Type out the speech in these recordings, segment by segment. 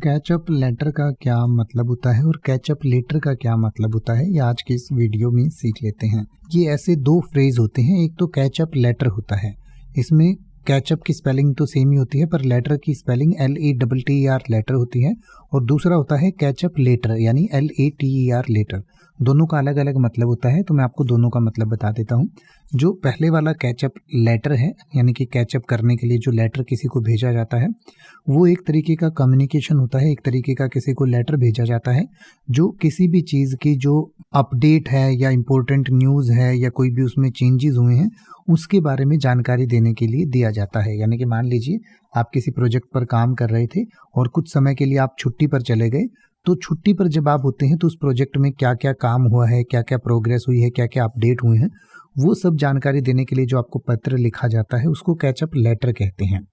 Catch up letter का क्या मतलब होता है और कैचअप लेटर का क्या मतलब होता है, ये आज के इस वीडियो में सीख लेते हैं। ये ऐसे दो फ्रेज होते हैं, एक तो कैचअप लेटर होता है, इसमें कैचअप की स्पेलिंग तो सेम ही होती है पर लेटर की स्पेलिंग LETTER लेटर होती है, और दूसरा होता है कैचअप लेटर यानी LATER लेटर। दोनों का अलग अलग मतलब होता है, तो मैं आपको दोनों का मतलब बता देता हूँ। जो पहले वाला कैचअप लेटर है यानी कि कैचअप करने के लिए जो लेटर किसी को भेजा जाता है, वो एक तरीके का कम्युनिकेशन होता है, एक तरीके का किसी को लेटर भेजा जाता है जो किसी भी चीज़ की जो अपडेट है या इम्पोर्टेंट न्यूज़ है या कोई भी उसमें चेंजेस हुए हैं उसके बारे में जानकारी देने के लिए दिया जाता है। यानी कि मान लीजिए आप किसी प्रोजेक्ट पर काम कर रहे थे और कुछ समय के लिए आप छुट्टी पर चले गए, तो छुट्टी पर जब आप होते हैं तो उस प्रोजेक्ट में क्या क्या काम हुआ है, क्या क्या प्रोग्रेस हुई है, क्या क्या अपडेट हुए हैं, वो सब जानकारी देने के लिए जो आपको पत्र लिखा जाता है उसको कैचअप लेटर कहते हैं।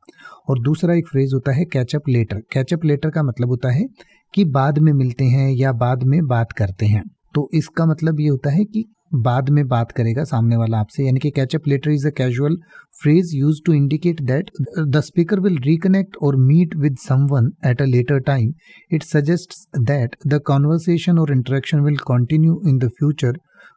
और दूसरा एक फ्रेज होता है कैचअप लेटर। कैचअप लेटर का मतलब होता है कि बाद में मिलते हैं या बाद में बात करते हैं। तो इसका मतलब ये होता है कि बाद में बात करेगा सामने वाला आपसे, यानी कि catch up letter is a casual phrase used to indicate that the speaker will reconnect or meet with someone at a later time. It suggests that the conversation or interaction will continue in the future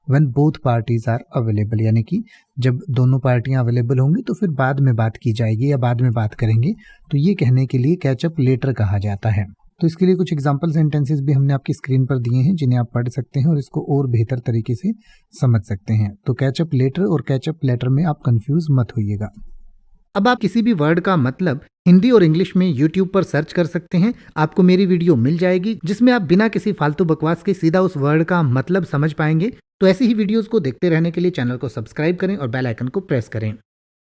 when both parties are available. यानी कि जब दोनों पार्टियां available होंगी तो फिर बाद में बात की जाएगी या बाद में बात करेंगे, तो ये कहने के लिए कैचअप लेटर कहा जाता है। तो इसके लिए कुछ एग्जाम्पल सेंटेंसेस भी हमने आपकी स्क्रीन पर दिए हैं जिन्हें आप पढ़ सकते हैं और इसको और बेहतर तरीके से समझ सकते हैं। तो कैचअप लेटर और कैचअप लेटर में आप कंफ्यूज मत होइएगा। अब आप किसी भी वर्ड का मतलब हिंदी और इंग्लिश में YouTube पर सर्च कर सकते हैं, आपको मेरी वीडियो मिल जाएगी जिसमें आप बिना किसी फालतू बकवास के सीधा उस वर्ड का मतलब समझ पाएंगे। तो ऐसी ही वीडियोस को देखते रहने के लिए चैनल को सब्सक्राइब करें और बेल आइकन को प्रेस करें।